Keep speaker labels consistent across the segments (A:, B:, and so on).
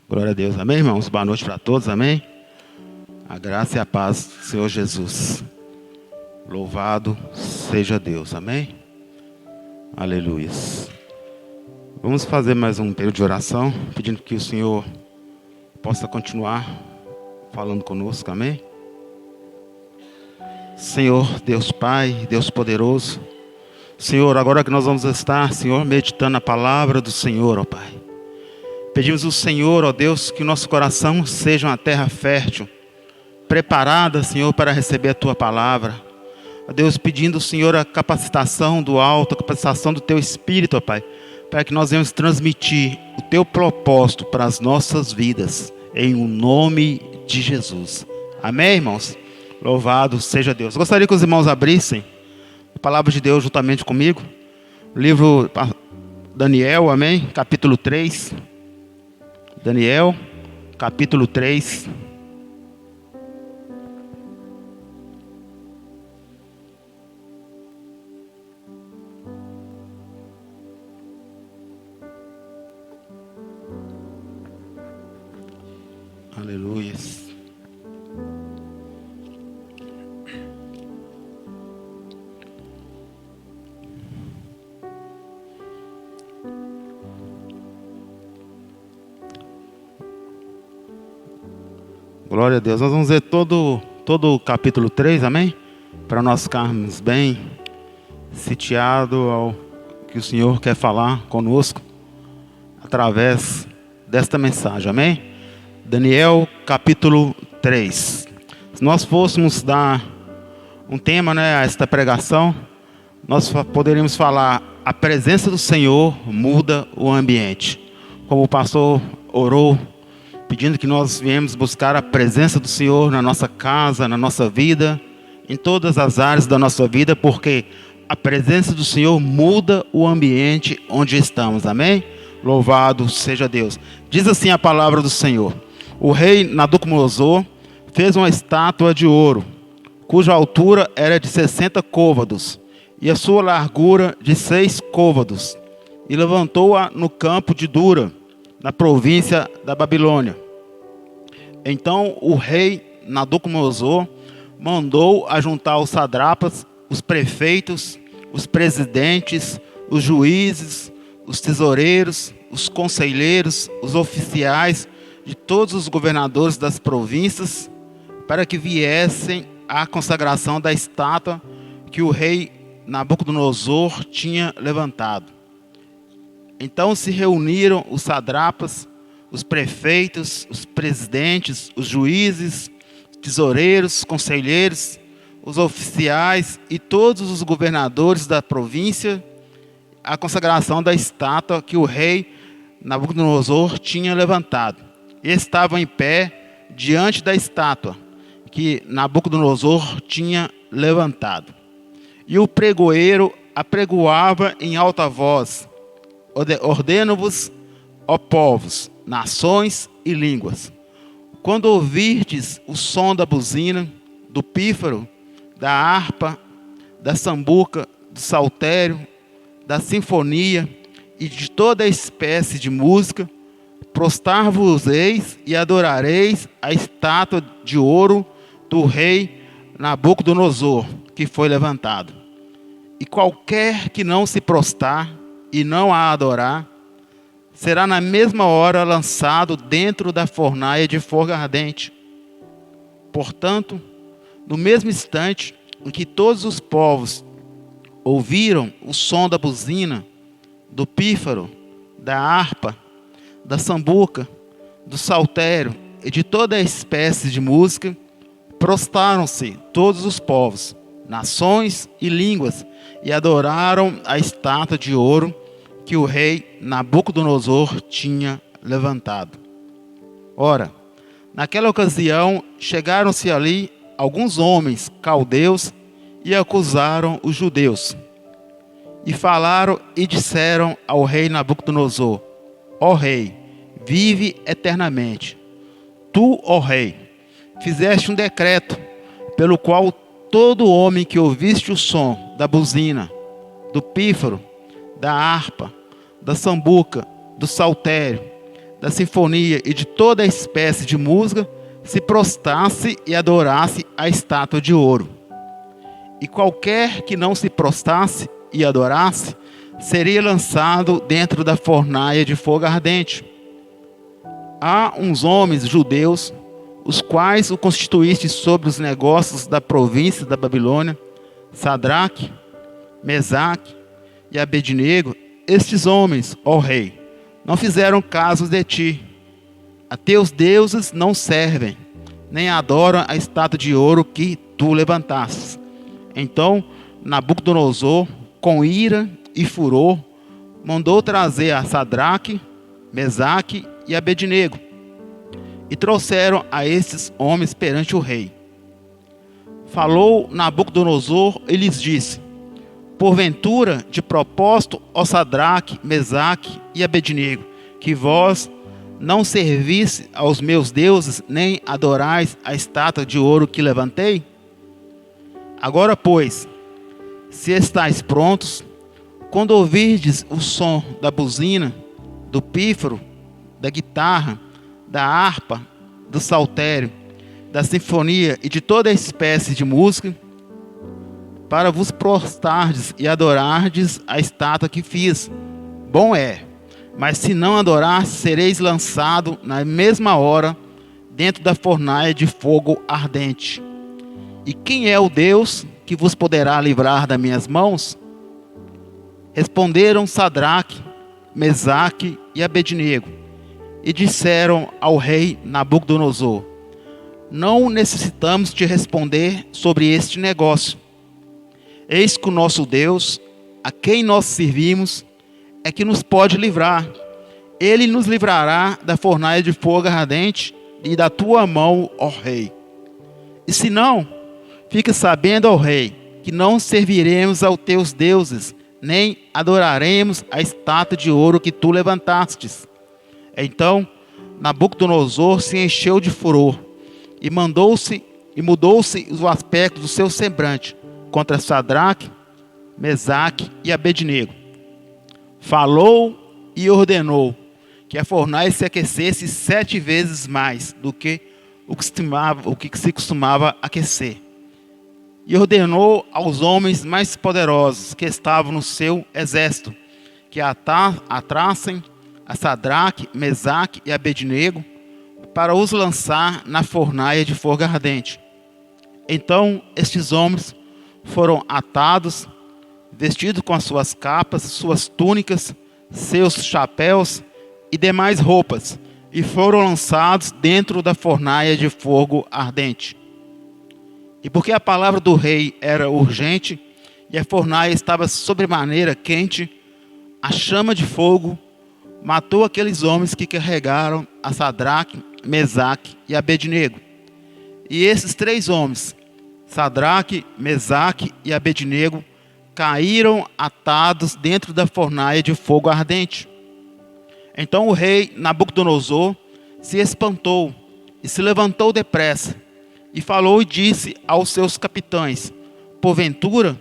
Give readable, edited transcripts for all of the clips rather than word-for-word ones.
A: Glória a Deus. Amém, irmãos? Boa noite para todos. Amém? A graça e a paz do Senhor Jesus. Louvado seja Deus. Amém? Aleluias. Vamos fazer mais um período de oração, pedindo que o Senhor possa continuar falando conosco. Amém? Senhor, Deus Pai, Deus poderoso. Senhor, agora que nós vamos estar, Senhor, meditando a palavra do Senhor, ó Pai. Pedimos ao Senhor, ó Deus, que o nosso coração seja uma terra fértil, preparada, Senhor, para receber a Tua palavra. Ó Deus, pedindo, Senhor, a capacitação do alto, a capacitação do Teu Espírito, ó Pai, para que nós venhamos transmitir o Teu propósito para as nossas vidas, em o nome de Jesus. Amém, irmãos? Louvado seja Deus. Gostaria que os irmãos abrissem a palavra de Deus juntamente comigo. Livro Daniel, amém? Capítulo 3. Daniel, capítulo 3. Aleluia. Glória a Deus. Nós vamos ver todo o capítulo 3, amém? Para nós ficarmos bem sitiados ao que o Senhor quer falar conosco através desta mensagem, amém? Daniel, capítulo 3. Se nós fôssemos dar um tema, a esta pregação, nós poderíamos falar: a presença do Senhor muda o ambiente. Como o pastor orou, pedindo que nós viemos buscar a presença do Senhor na nossa casa, na nossa vida, em todas as áreas da nossa vida, porque a presença do Senhor muda o ambiente onde estamos, amém? Louvado seja Deus. Diz assim a palavra do Senhor: o rei Nabucodonosor fez uma estátua de ouro, cuja altura era de 60 côvados, e a sua largura de 6 côvados, e levantou-a no campo de Dura, na província da Babilônia. Então o rei Nabucodonosor mandou ajuntar os satrapas, os prefeitos, os presidentes, os juízes, os tesoureiros, os conselheiros, os oficiais de todos os governadores das províncias, para que viessem à consagração da estátua que o rei Nabucodonosor tinha levantado. Então se reuniram os satrapas, os prefeitos, os presidentes, os juízes, tesoureiros, conselheiros, os oficiais e todos os governadores da província, à consagração da estátua que o rei Nabucodonosor tinha levantado. E estavam em pé diante da estátua que Nabucodonosor tinha levantado. E o pregoeiro apregoava em alta voz: ordeno-vos, ó povos, nações e línguas, quando ouvirdes o som da buzina, do pífaro, da harpa, da sambuca, do saltério, da sinfonia e de toda espécie de música, prostrar-vos-eis e adorareis a estátua de ouro do rei Nabucodonosor, que foi levantado. E qualquer que não se prostrar e não a adorar, será na mesma hora lançado dentro da fornalha de fogo ardente. Portanto, no mesmo instante em que todos os povos ouviram o som da buzina, do pífaro, da harpa, da sambuca, do saltério e de toda a espécie de música, prostraram-se todos os povos, nações e línguas, e adoraram a estátua de ouro que o rei Nabucodonosor tinha levantado. Ora, naquela ocasião chegaram-se ali alguns homens caldeus e acusaram os judeus. E falaram e disseram ao rei Nabucodonosor: ó rei, vive eternamente. Tu, ó rei, fizeste um decreto pelo qual todo homem que ouviste o som da buzina, do pífaro, da harpa, da sambuca, do saltério, da sinfonia e de toda espécie de música, se prostrasse e adorasse a estátua de ouro. E qualquer que não se prostrasse e adorasse, seria lançado dentro da fornalha de fogo ardente. Há uns homens judeus, os quais o constituíste sobre os negócios da província da Babilônia, Sadraque, Mesaque e Abednego. Estes homens, ó rei, não fizeram caso de ti. A teus deuses não servem, nem adoram a estátua de ouro que tu levantastes. Então Nabucodonosor, com ira e furor, mandou trazer a Sadraque, Mesaque e Abednego, e trouxeram a estes homens perante o rei. Falou Nabucodonosor e lhes disse: porventura, de propósito, ó Sadraque, Mesaque e Abednego, que vós não servisse aos meus deuses, nem adorais a estátua de ouro que levantei? Agora, pois, se estáis prontos, quando ouvirdes o som da buzina, do pífaro, da guitarra, da harpa, do saltério, da sinfonia e de toda espécie de música, para vos prostrardes e adorardes a estátua que fiz, bom é. Mas se não adorar, sereis lançado na mesma hora dentro da fornalha de fogo ardente. E quem é o Deus que vos poderá livrar das minhas mãos? Responderam Sadraque, Mesaque e Abednego, e disseram ao rei Nabucodonosor: não necessitamos te responder sobre este negócio. Eis que o nosso Deus, a quem nós servimos, é que nos pode livrar. Ele nos livrará da fornalha de fogo ardente e da tua mão, ó rei. E se não, fica sabendo, ó rei, que não serviremos aos teus deuses, nem adoraremos a estátua de ouro que tu levantastes. Então Nabucodonosor se encheu de furor e mudou-se o aspecto do seu semblante contra Sadraque, Mesaque e Abednego. Falou e ordenou que a fornalha se aquecesse 7 vezes mais do que o que se costumava aquecer. E ordenou aos homens mais poderosos que estavam no seu exército que atrassem a Sadraque, Mesaque e Abednego para os lançar na fornalha de fogo ardente. Então estes homens foram atados, vestidos com as suas capas, suas túnicas, seus chapéus e demais roupas, e foram lançados dentro da fornalha de fogo ardente. E porque a palavra do rei era urgente, e a fornalha estava sobremaneira quente, a chama de fogo matou aqueles homens que carregaram a Sadraque, Mesaque e Abednego. E esses 3 homens, Sadraque, Mesaque e Abednego, caíram atados dentro da fornalha de fogo ardente. Então o rei Nabucodonosor se espantou e se levantou depressa e falou e disse aos seus capitães: porventura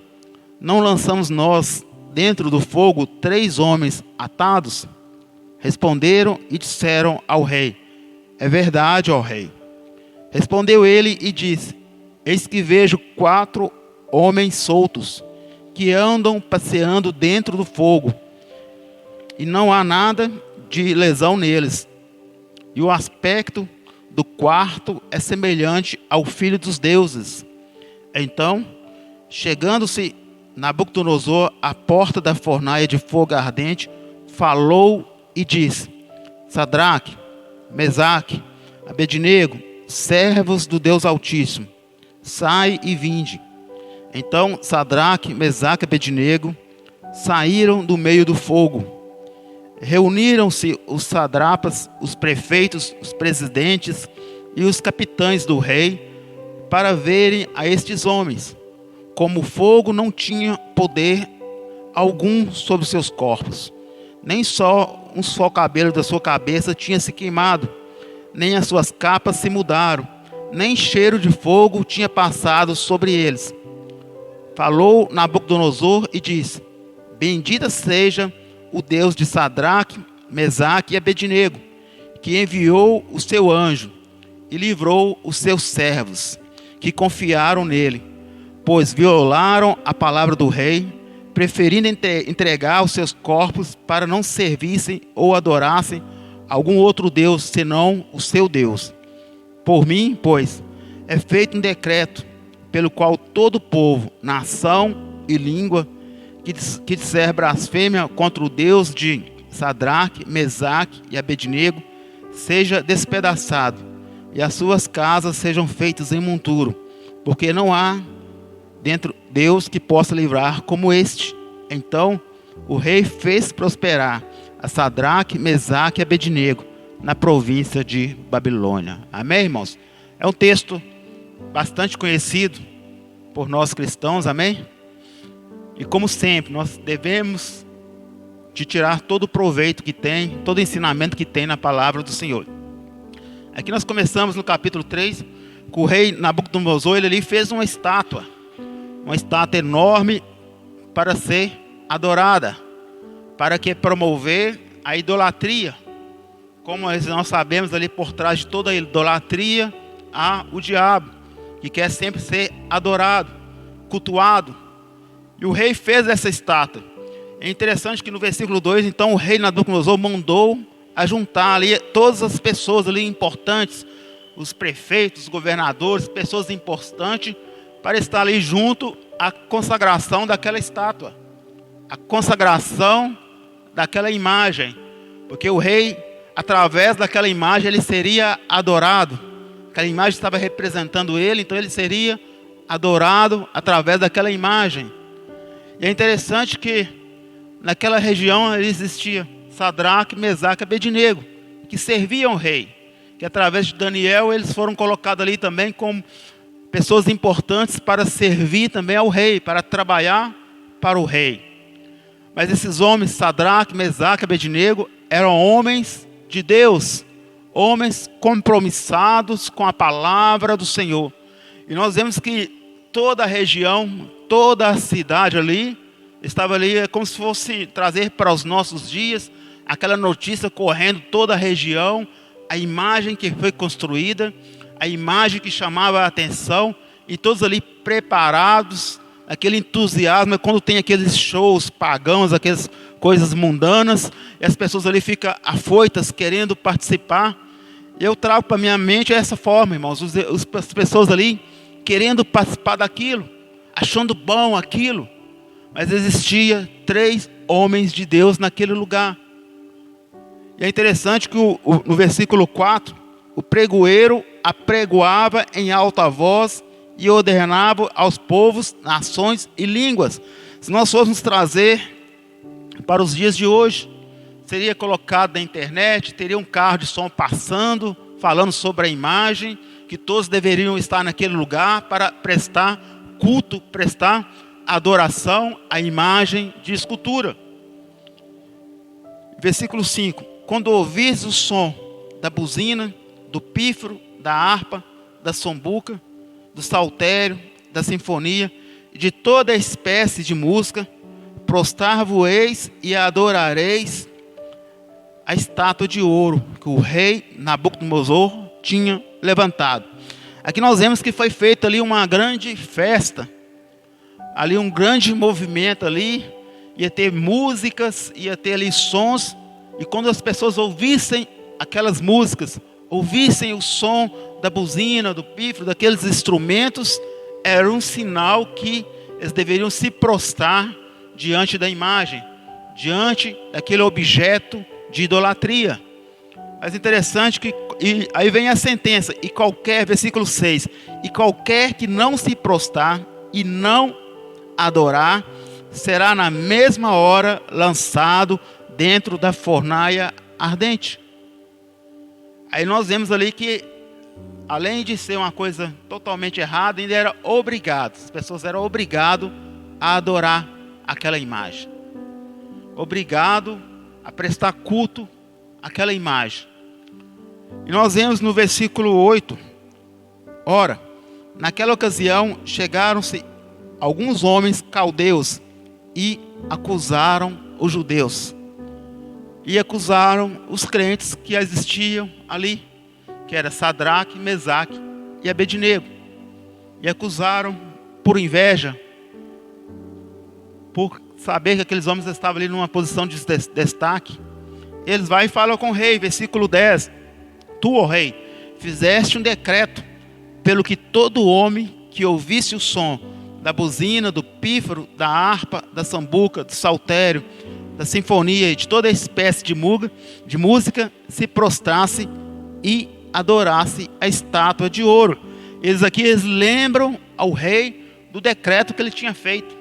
A: não lançamos nós dentro do fogo 3 homens atados? Responderam e disseram ao rei: é verdade, ó rei. Respondeu ele e disse: eis que vejo 4 homens soltos que andam passeando dentro do fogo, e não há nada de lesão neles, e o aspecto do quarto é semelhante ao filho dos deuses. Então, chegando-se Nabucodonosor à porta da fornalha de fogo ardente, falou e disse: Sadraque, Mesaque, Abednego, servos do Deus Altíssimo, sai e vinde. Então Sadraque, Mesaque e Abednego saíram do meio do fogo. Reuniram-se os satrapas, os prefeitos, os presidentes e os capitães do rei para verem a estes homens, como o fogo não tinha poder algum sobre seus corpos, nem só um só cabelo da sua cabeça tinha se queimado, nem as suas capas se mudaram, nem cheiro de fogo tinha passado sobre eles. Falou Nabucodonosor e disse: bendita seja o Deus de Sadraque, Mesaque e Abednego, que enviou o seu anjo e livrou os seus servos, que confiaram nele, pois violaram a palavra do rei, preferindo entregar os seus corpos para não servissem ou adorassem algum outro Deus, senão o seu Deus. Por mim, pois, é feito um decreto, pelo qual todo povo, nação e língua, que disser blasfêmia contra o Deus de Sadraque, Mesaque e Abednego, seja despedaçado, e as suas casas sejam feitas em monturo, porque não há dentro Deus que possa livrar como este. Então o rei fez prosperar a Sadraque, Mesaque e Abednego na província de Babilônia. Amém, irmãos? É um texto bastante conhecido por nós cristãos, amém? E como sempre, nós devemos de tirar todo o proveito que tem, todo o ensinamento que tem na palavra do Senhor. Aqui nós começamos no capítulo 3, com o rei Nabucodonosor, ele ali fez uma estátua enorme para ser adorada, para que promover a idolatria. Como nós sabemos, ali por trás de toda a idolatria há o diabo, que quer sempre ser adorado, cultuado. E o rei fez essa estátua. É interessante que no versículo 2, então o rei Nabucodonosor mandou a juntar ali todas as pessoas ali importantes, os prefeitos, os governadores, pessoas importantes, para estar ali junto à consagração daquela estátua, a consagração daquela imagem, porque o rei, através daquela imagem, ele seria adorado. Aquela imagem estava representando ele, então ele seria adorado através daquela imagem. E é interessante que naquela região existia Sadraque, Mesaque e Abednego, que serviam o rei, que através de Daniel eles foram colocados ali também como pessoas importantes para servir também ao rei, para trabalhar para o rei. Mas esses homens, Sadraque, Mesaque e Abednego, eram homens de Deus, homens compromissados com a palavra do Senhor. E nós vemos que toda a região, toda a cidade ali, estava ali como se fosse trazer para os nossos dias aquela notícia correndo toda a região, a imagem que foi construída, a imagem que chamava a atenção, e todos ali preparados, aquele entusiasmo, quando tem aqueles shows pagãos, aquelas coisas mundanas, e as pessoas ali ficam afoitas, querendo participar. Eu trago para minha mente essa forma, irmãos, as pessoas ali querendo participar daquilo, achando bom aquilo. Mas existia 3 homens de Deus naquele lugar. E é interessante que no versículo 4, o pregoeiro apregoava em alta voz e ordenava aos povos, nações e línguas. Se nós fôssemos trazer para os dias de hoje, seria colocado na internet, teria um carro de som passando, falando sobre a imagem, que todos deveriam estar naquele lugar para prestar culto, prestar adoração à imagem de escultura. Versículo 5. Quando ouvires o som da buzina, do pífaro, da harpa, da sombuca, do saltério, da sinfonia e de toda espécie de música, prostrar-vos-eis e adorareis a estátua de ouro que o rei Nabucodonosor tinha levantado. Aqui nós vemos que foi feita ali uma grande festa, ali um grande movimento ali, ia ter músicas, ia ter ali sons, e quando as pessoas ouvissem aquelas músicas, ouvissem o som da buzina, do pífaro, daqueles instrumentos, era um sinal que eles deveriam se prostrar diante da imagem, diante daquele objeto de idolatria. Mas interessante que aí vem a sentença, e qualquer, versículo 6, e qualquer que não se prostrar e não adorar, será na mesma hora lançado dentro da fornalha ardente. Aí nós vemos ali que, além de ser uma coisa totalmente errada, ainda era obrigado, as pessoas eram obrigadas a adorar aquela imagem, obrigado a prestar culto àquela imagem. E nós vemos no versículo 8, ora, naquela ocasião chegaram-se alguns homens caldeus e acusaram os judeus. e acusaram os crentes que existiam ali, que era Sadraque, Mesaque e Abednego. E acusaram por inveja, por saber que aqueles homens estavam ali numa posição de destaque. Eles vão e falam com o rei, versículo 10. Tu, ó rei, fizeste um decreto, pelo que todo homem que ouvisse o som da buzina, do pífaro, da harpa, da sambuca, do saltério, da sinfonia e de toda espécie de música, se prostrasse e adorasse a estátua de ouro. Eles lembram ao rei do decreto que ele tinha feito.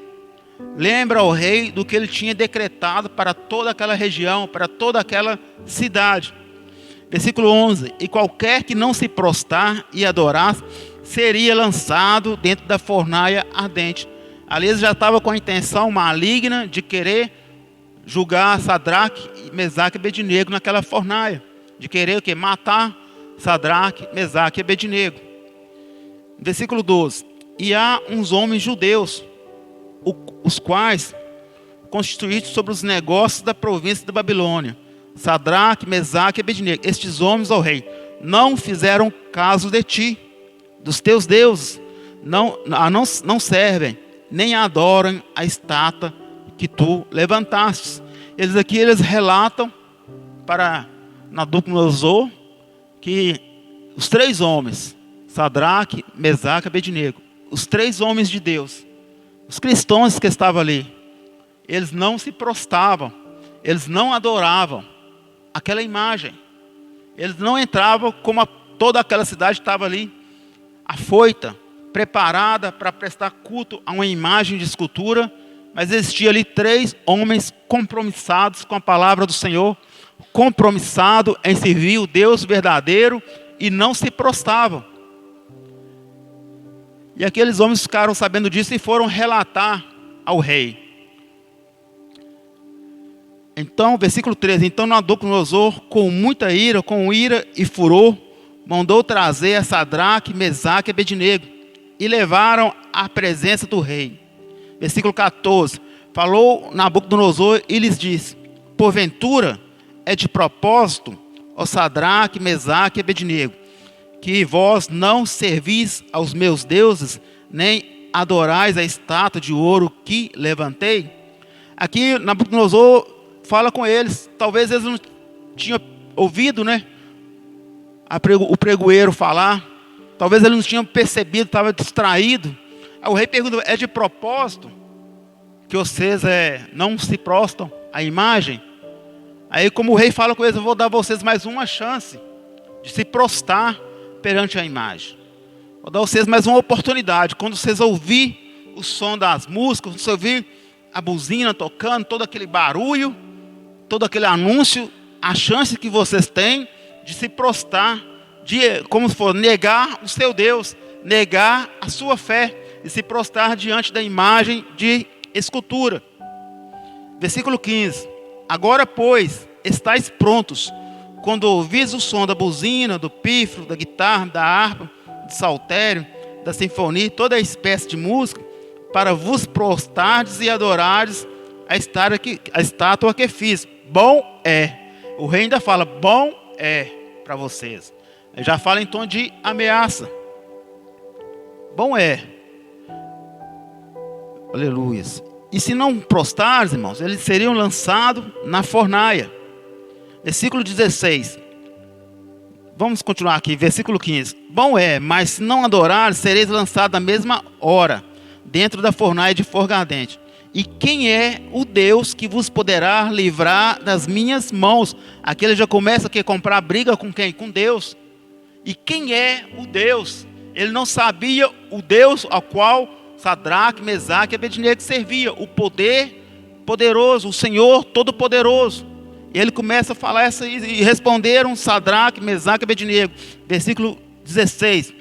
A: Lembra ao rei do que ele tinha decretado para toda aquela região, para toda aquela cidade. Versículo 11. E qualquer que não se prostrar e adorar, seria lançado dentro da fornalha ardente. Ali eles já estavam com a intenção maligna de querer julgar Sadraque, Mesaque e Abednego naquela fornalha. De querer o quê? Matar Sadraque, Mesaque e Abednego. Versículo 12. E há uns homens judeus, os quais constituídos sobre os negócios da província da Babilônia, Sadraque, Mesaque e Abednego. Estes homens, ó rei, não fizeram caso de ti, dos teus deuses, não servem, nem adoram a estátua que tu levantastes. Eles relatam para Nabucodonosor que os três homens, Sadraque, Mesaque e Abednego, os três homens de Deus, os cristãos que estavam ali, eles não se prostravam, eles não adoravam aquela imagem. Eles não entravam como toda aquela cidade estava ali, afoita, preparada para prestar culto a uma imagem de escultura. Mas existia ali três homens compromissados com a palavra do Senhor, compromissados em servir o Deus verdadeiro, e não se prostravam. E aqueles homens ficaram sabendo disso e foram relatar ao rei. Então, versículo 13. Então Nabucodonosor, com muita ira, com ira e furor, mandou trazer a Sadraque, Mesaque e Abednego, e levaram à presença do rei. Versículo 14. Falou Nabucodonosor e lhes disse: porventura é de propósito, ó Sadraque, Mesaque e Abednego, que vós não servis aos meus deuses, nem adorais a estátua de ouro que levantei? Aqui Nabucodonosor fala com eles. Talvez eles não tinham ouvido, né, o pregoeiro falar. Talvez eles não tinham percebido, estavam distraídos. Aí o rei pergunta: é de propósito que vocês não se prostram à imagem? Aí, como o rei fala com eles: eu vou dar a vocês mais uma chance de se prostrar perante a imagem. Vou dar a vocês mais uma oportunidade. Quando vocês ouvirem o som das músicas, quando vocês ouvirem a buzina tocando, todo aquele barulho, todo aquele anúncio, a chance que vocês têm de se prostrar, de, como se for, negar o seu Deus, negar a sua fé e se prostrar diante da imagem de escultura. Versículo 15. Agora, pois, estáis prontos, quando ouvis o som da buzina, do pífaro, da guitarra, da harpa, do saltério, da sinfonia, toda a espécie de música, para vos prostrardes e adorardes a estátua que fiz. Bom é. O rei ainda fala: bom é para vocês. Ele já fala em tom de ameaça. Bom é. Aleluia. E se não prostrares, irmãos, eles seriam lançados na fornalha. Versículo 16. Vamos continuar aqui, versículo 15. Bom é, mas se não adorares, sereis lançados na mesma hora, dentro da fornalha de fogo ardente. E quem é o Deus que vos poderá livrar das minhas mãos? Aqui ele já começa a comprar briga com quem? Com Deus. E quem é o Deus? Ele não sabia o Deus ao qual Sadraque, Mesaque e Abednego servia. O poderoso, o Senhor Todo-Poderoso. E ele começa a falar e responderam Sadraque, Mesaque e Abednego. Versículo 16.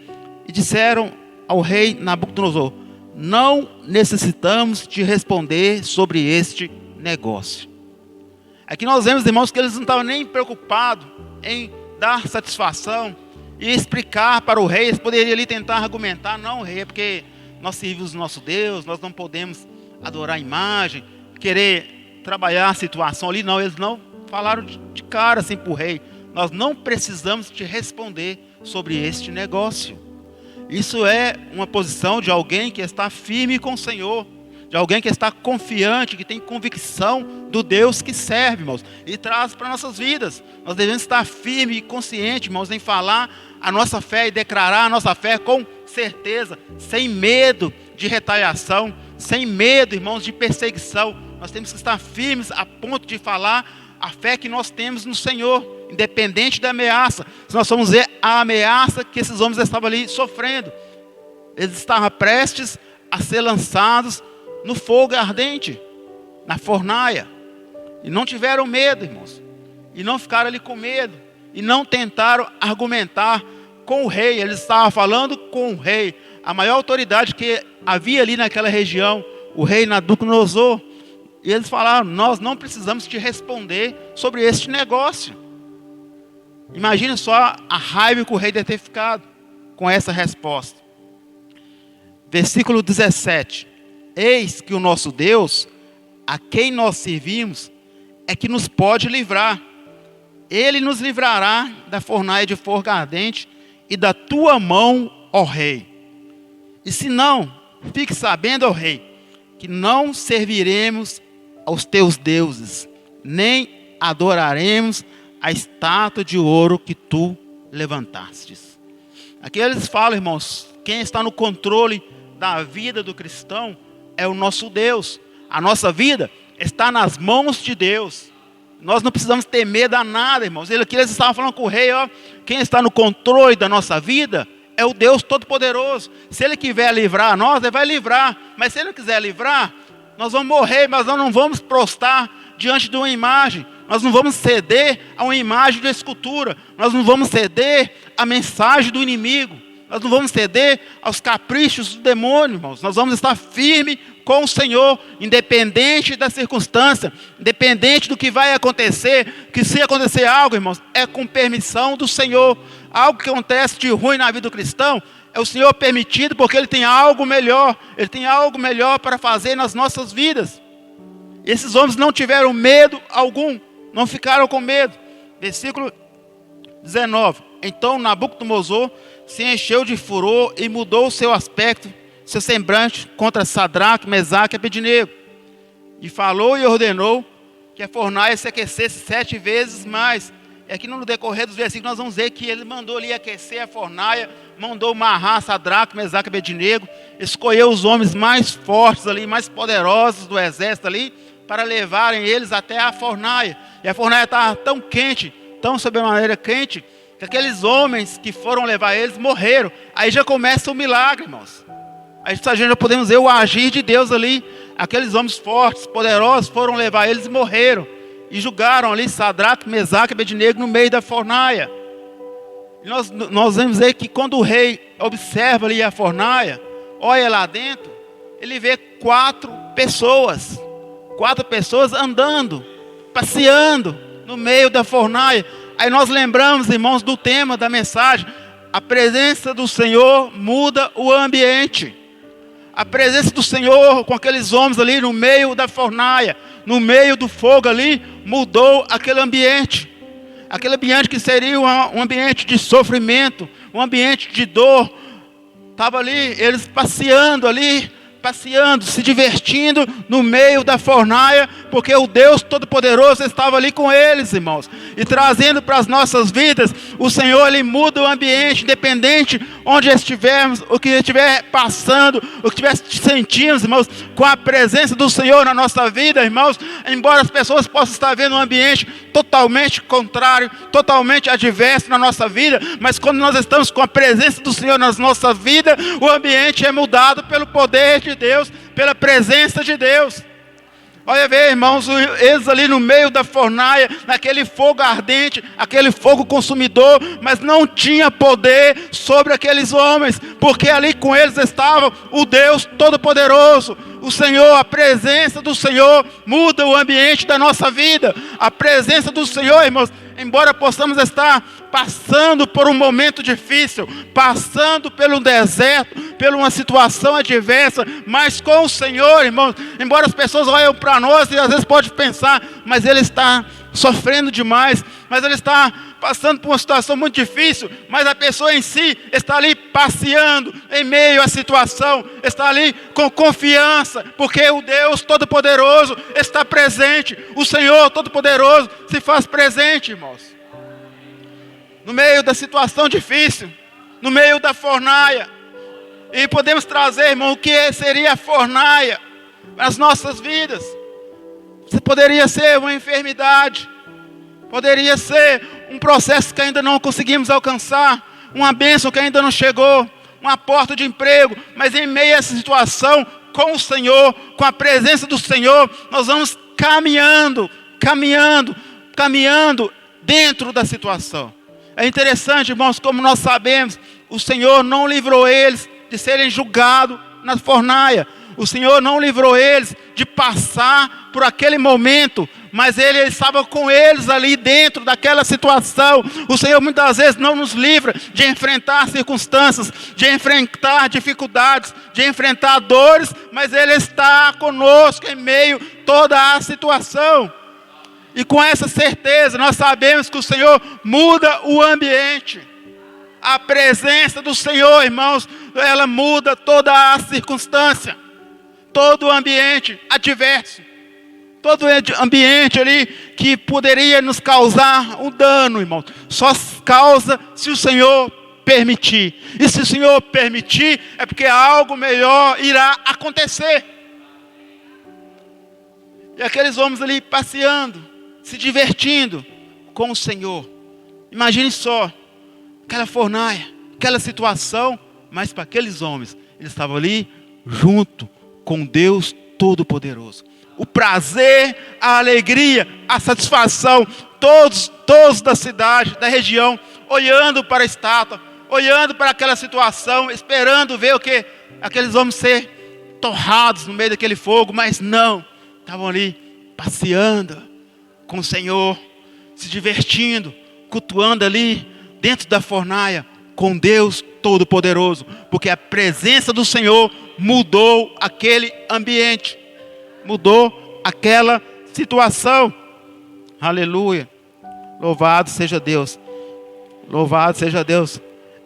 A: E disseram ao rei Nabucodonosor: não necessitamos de responder sobre este negócio. Aqui nós vemos, irmãos, que eles não estavam nem preocupados em dar satisfação e explicar para o rei. Eles poderiam ali tentar argumentar: não, rei, é porque nós servimos o nosso Deus, nós não podemos adorar a imagem, querer trabalhar a situação ali. Não, eles não falaram de cara assim para o rei: nós não precisamos te responder sobre este negócio. Isso é uma posição de alguém que está firme com o Senhor, de alguém que está confiante, que tem convicção do Deus que serve, irmãos, e traz para nossas vidas. Nós devemos estar firme e consciente, irmãos, em falar a nossa fé e declarar a nossa fé com certeza, sem medo de retaliação, sem medo, irmãos, de perseguição. Nós temos que estar firmes a ponto de falar a fé que nós temos no Senhor, independente da ameaça. Se nós formos ver a ameaça que esses homens estavam ali sofrendo, eles estavam prestes a ser lançados no fogo ardente, na fornalha, e não tiveram medo, irmãos, e não ficaram ali com medo, e não tentaram argumentar com o rei. Eles estavam falando com o rei, a maior autoridade que havia ali naquela região, o rei Nabucodonosor. E eles falaram: nós não precisamos te responder sobre este negócio. Imagine só a raiva que o rei deve ter ficado com essa resposta. Versículo 17: eis que o nosso Deus, a quem nós servimos, é que nos pode livrar. Ele nos livrará da fornalha de fogo ardente e da tua mão, ó rei. E se não, fique sabendo, ó rei, que não serviremos aos teus deuses, nem adoraremos a estátua de ouro que tu levantastes. Aqui eles falam, irmãos, quem está no controle da vida do cristão é o nosso Deus. A nossa vida está nas mãos de Deus. Nós não precisamos ter medo a nada, irmãos. Aqui eles estavam falando com o rei: ó, quem está no controle da nossa vida é o Deus Todo-Poderoso. Se Ele quiser livrar nós, Ele vai livrar. Mas se Ele não quiser livrar, nós vamos morrer, mas nós não vamos prostrar diante de uma imagem. Nós não vamos ceder a uma imagem de escultura. Nós não vamos ceder à mensagem do inimigo. Nós não vamos ceder aos caprichos do demônio, irmãos. Nós vamos estar firmes com o Senhor, independente da circunstância, independente do que vai acontecer. Que se acontecer algo, irmãos, é com permissão do Senhor. Algo que acontece de ruim na vida do cristão, é o Senhor permitido, porque Ele tem algo melhor. Ele tem algo melhor para fazer nas nossas vidas. Esses homens não tiveram medo algum, não ficaram com medo. Versículo 19: então Nabucodonosor se encheu de furor e mudou o seu aspecto, seu semblante, contra Sadraque, Mesaque e Abednego. E falou e ordenou que a fornalha se aquecesse 7 vezes mais. E aqui no decorrer dos versículos nós vamos ver que ele mandou ali aquecer a fornalha, mandou amarrar Sadraque, Mesaque e Abednego, escolheu os homens mais fortes ali, mais poderosos do exército ali, para levarem eles até a fornalha. E a fornalha estava tão quente, tão sobremaneira quente, que aqueles homens que foram levar eles morreram. Aí já começa o milagre, irmãos. Aí já podemos ver o agir de Deus ali. Aqueles homens fortes, poderosos, foram levar eles e morreram. E julgaram ali Sadraque, Mesaque e Abednego no meio da fornalha. E nós vamos ver que quando o rei observa ali a fornalha, olha lá dentro, ele vê 4 pessoas. 4 pessoas andando, passeando no meio da fornalha. Aí nós lembramos, irmãos, do tema da mensagem: a presença do Senhor muda o ambiente. A presença do Senhor com aqueles homens ali no meio da fornalha, no meio do fogo ali, mudou aquele ambiente. Aquele ambiente que seria um ambiente de sofrimento, um ambiente de dor. Estava ali, eles passeando ali, se divertindo no meio da fornalha, porque o Deus Todo-Poderoso estava ali com eles, irmãos, e trazendo para as nossas vidas. O Senhor, Ele muda o ambiente, independente onde estivermos, o que estiver passando, o que estiver sentindo, irmãos, com a presença do Senhor na nossa vida, irmãos. Embora as pessoas possam estar vendo um ambiente totalmente contrário, totalmente adverso na nossa vida, mas quando nós estamos com a presença do Senhor na nossa vida, o ambiente é mudado pelo poder de Deus, pela presença de Deus. Olha, ver, irmãos, eles ali no meio da fornalha, naquele fogo ardente, aquele fogo consumidor, mas não tinha poder sobre aqueles homens, porque ali com eles estava o Deus Todo-Poderoso. O Senhor, a presença do Senhor muda o ambiente da nossa vida. A presença do Senhor, irmãos, embora possamos estar passando por um momento difícil, passando pelo deserto, por uma situação adversa, mas com o Senhor, irmãos, embora as pessoas olhem para nós e às vezes podem pensar, mas Ele está sofrendo demais, mas ele está passando por uma situação muito difícil, mas a pessoa em si está ali passeando em meio à situação, está ali com confiança, porque o Deus Todo-Poderoso está presente, o Senhor Todo-Poderoso se faz presente, irmãos. No meio da situação difícil, no meio da fornalha, e podemos trazer, irmão, o que seria a fornalha nas nossas vidas. Poderia ser uma enfermidade, poderia ser um processo que ainda não conseguimos alcançar, uma bênção que ainda não chegou, uma porta de emprego, mas em meio a essa situação, com o Senhor, com a presença do Senhor, nós vamos caminhando dentro da situação. É interessante, irmãos, como nós sabemos, o Senhor não livrou eles de serem julgados na fornalha. O Senhor não livrou eles de passar por aquele momento, mas Ele estava com eles ali dentro daquela situação. O Senhor muitas vezes não nos livra de enfrentar circunstâncias, de enfrentar dificuldades, de enfrentar dores, mas Ele está conosco em meio a toda a situação. E com essa certeza nós sabemos que o Senhor muda o ambiente. A presença do Senhor, irmãos, ela muda toda a circunstância. Todo o ambiente adverso, todo ambiente ali que poderia nos causar um dano, irmão, só causa se o Senhor permitir. E se o Senhor permitir, é porque algo melhor irá acontecer. E aqueles homens ali passeando, se divertindo com o Senhor. Imagine só, aquela fornalha, aquela situação, mas para aqueles homens, eles estavam ali junto com Deus Todo-Poderoso. O prazer, a alegria, a satisfação, todos da cidade, da região, olhando para a estátua, olhando para aquela situação, esperando ver o que? Aqueles homens ser torrados no meio daquele fogo, mas não, estavam ali passeando com o Senhor, se divertindo, cultuando ali dentro da fornalha, com Deus Todo-Poderoso, porque a presença do Senhor mudou aquele ambiente, mudou aquela situação. Aleluia, louvado seja Deus, louvado seja Deus.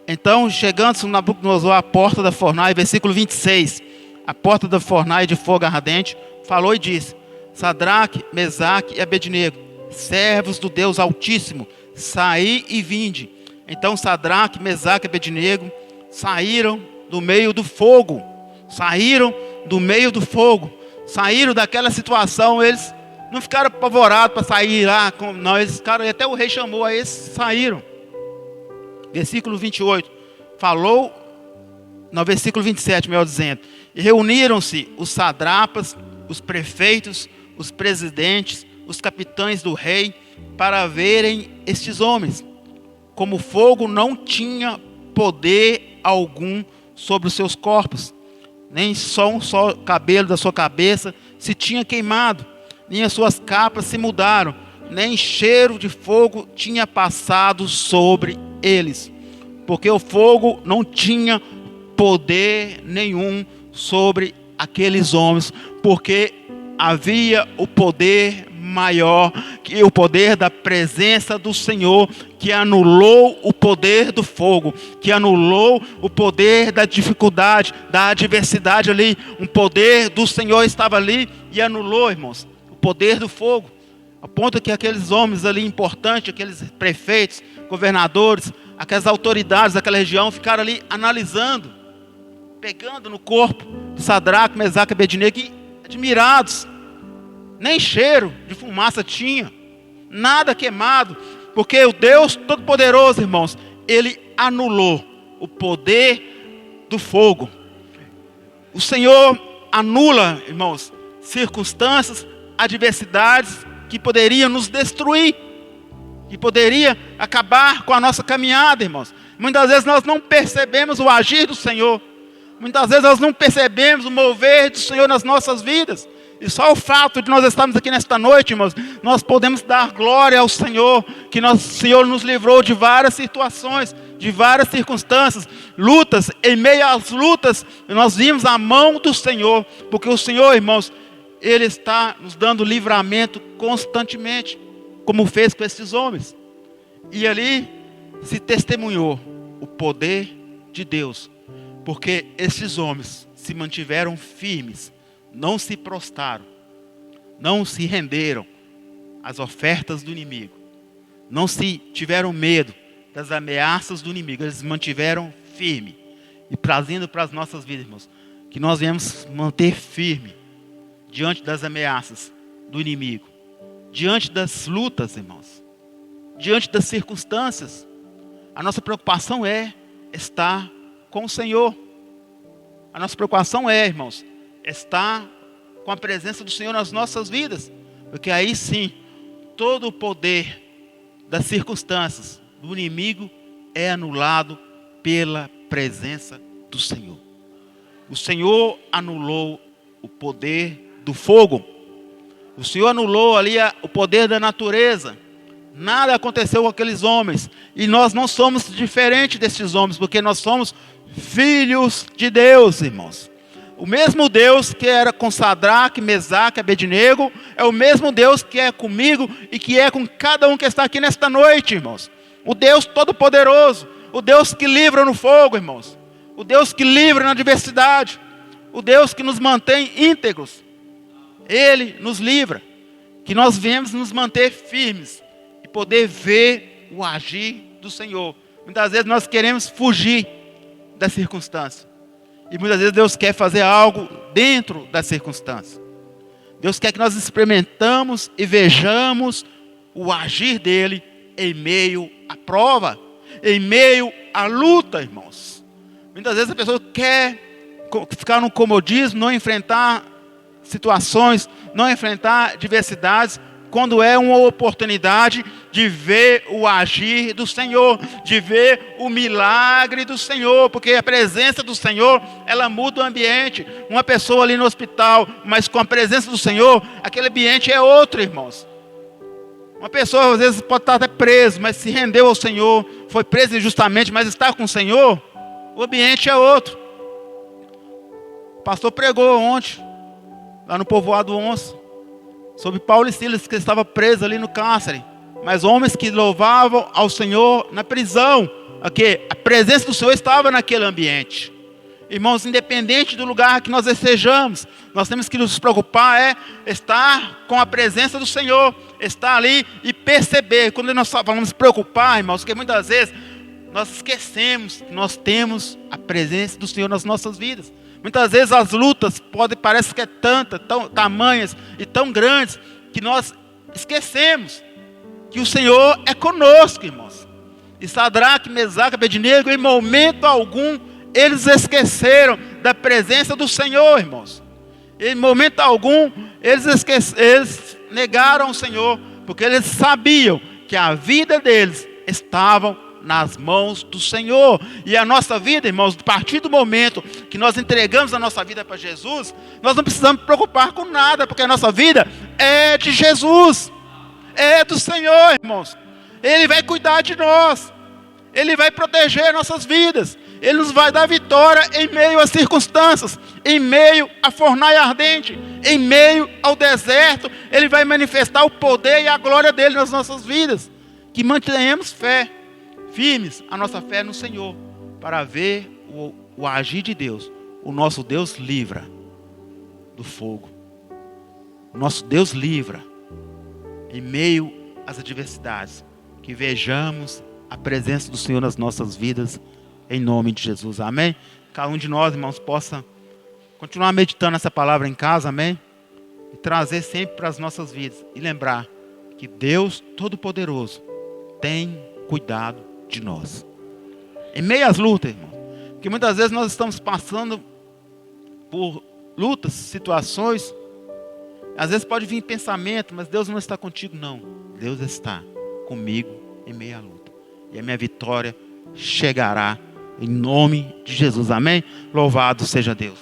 A: Então, chegando Nabucodonosor à porta da fornalha, versículo 26, a porta da fornalha de fogo ardente, falou e disse: Sadraque, Mesaque e Abednego, servos do Deus Altíssimo, saí e vinde. Então Sadraque, Mesaque e Abednego saíram do meio do fogo. Saíram do meio do fogo. Saíram daquela situação. Eles não ficaram apavorados para sair lá. Não, eles ficaram, e até o rei chamou a eles, saíram. Versículo 28. Falou, no versículo 27, melhor dizendo. E reuniram-se os sadrapas, os prefeitos, os presidentes, os capitães do rei, para verem estes homens. Como o fogo não tinha poder algum sobre os seus corpos, nem só um só cabelo da sua cabeça se tinha queimado, nem as suas capas se mudaram, nem cheiro de fogo tinha passado sobre eles, porque o fogo não tinha poder nenhum sobre aqueles homens, porque havia o poder maior, que o poder da presença do Senhor, que anulou o poder do fogo, que anulou o poder da dificuldade, da adversidade ali. Um poder do Senhor estava ali e anulou, irmãos, o poder do fogo, a ponto que aqueles homens ali importantes, aqueles prefeitos, governadores, aquelas autoridades daquela região ficaram ali analisando, pegando no corpo de Sadraque, Mesaque e Abednego, e admirados. Nem cheiro de fumaça tinha, nada queimado, porque o Deus Todo-Poderoso, irmãos, Ele anulou o poder do fogo. O Senhor anula, irmãos, circunstâncias, adversidades que poderiam nos destruir, que poderia acabar com a nossa caminhada, irmãos. Muitas vezes nós não percebemos o agir do Senhor, muitas vezes nós não percebemos o mover do Senhor nas nossas vidas. E só o fato de nós estarmos aqui nesta noite, irmãos, nós podemos dar glória ao Senhor, que nosso Senhor nos livrou de várias situações, de várias circunstâncias, lutas. Em meio às lutas, nós vimos a mão do Senhor, porque o Senhor, irmãos, Ele está nos dando livramento constantemente. como fez com esses homens. E ali se testemunhou o poder de Deus, porque esses homens se mantiveram firmes, não se prostraram, não se renderam às ofertas do inimigo, não se tiveram medo das ameaças do inimigo, eles se mantiveram firmes. E trazendo para as nossas vidas, irmãos, que nós viemos manter firme diante das ameaças do inimigo, diante das lutas, irmãos, diante das circunstâncias. A nossa preocupação é estar com o Senhor. A nossa preocupação é, irmãos, estar com a presença do Senhor nas nossas vidas, porque aí sim, todo o poder das circunstâncias do inimigo é anulado pela presença do Senhor. O Senhor anulou o poder do fogo. O Senhor anulou ali o poder da natureza. Nada aconteceu com aqueles homens. E nós não somos diferentes desses homens, porque nós somos filhos de Deus, irmãos. O mesmo Deus que era com Sadraque, Mesaque, Abednego, é o mesmo Deus que é comigo e que é com cada um que está aqui nesta noite, irmãos. O Deus Todo-Poderoso, o Deus que livra no fogo, irmãos. O Deus que livra na adversidade. O Deus que nos mantém íntegros. Ele nos livra. Que nós venhamos nos manter firmes e poder ver o agir do Senhor. Muitas vezes nós queremos fugir da circunstância. E muitas vezes Deus quer fazer algo dentro da circunstância. Deus quer que nós experimentamos e vejamos o agir dele em meio à prova, em meio à luta, irmãos. Muitas vezes a pessoa quer ficar no comodismo, não enfrentar situações, não enfrentar diversidades, quando é uma oportunidade de ver o agir do Senhor, de ver o milagre do Senhor, porque a presença do Senhor, ela muda o ambiente. Uma pessoa ali no hospital, mas com a presença do Senhor, aquele ambiente é outro, irmãos. Uma pessoa às vezes pode estar até preso, mas se rendeu ao Senhor, foi preso injustamente, mas está com o Senhor, o ambiente é outro. O pastor pregou ontem, lá no povoado Onça, sobre Paulo e Silas, que estava preso ali no cárcere, mas homens que louvavam ao Senhor na prisão, porque a presença do Senhor estava naquele ambiente. Irmãos, independente do lugar que nós estejamos, nós temos que nos preocupar estar com a presença do Senhor, estar ali e perceber. Quando nós falamos preocupar, irmãos, porque muitas vezes nós esquecemos que nós temos a presença do Senhor nas nossas vidas. Muitas vezes as lutas parece que é tão tamanhas e tão grandes, que nós esquecemos que o Senhor é conosco, irmãos. E Sadraque, Mesaque, Abednego, em momento algum, eles esqueceram da presença do Senhor, irmãos. Em momento algum, eles negaram o Senhor, porque eles sabiam que a vida deles estava nas mãos do Senhor. E a nossa vida, irmãos, a partir do momento que nós entregamos a nossa vida para Jesus, nós não precisamos nos preocupar com nada, porque a nossa vida é de Jesus, é do Senhor, irmãos. Ele vai cuidar de nós, Ele vai proteger nossas vidas, Ele nos vai dar vitória em meio às circunstâncias, em meio à fornalha ardente, em meio ao deserto. Ele vai manifestar o poder e a glória dele nas nossas vidas. Que mantenhamos fé, firmes a nossa fé no Senhor, para ver o agir de Deus. O nosso Deus livra do fogo. O nosso Deus livra em meio às adversidades. Que vejamos a presença do Senhor nas nossas vidas, em nome de Jesus, amém? Cada um de nós, irmãos, possa continuar meditando essa palavra em casa, amém? E trazer sempre para as nossas vidas. E lembrar que Deus Todo-Poderoso tem cuidado de nós. Em meio às lutas, irmão. Porque muitas vezes nós estamos passando por lutas, situações. Às vezes pode vir pensamento, mas Deus não está contigo, não. Deus está comigo em meio à luta. E a minha vitória chegará em nome de Jesus, amém? Louvado seja Deus.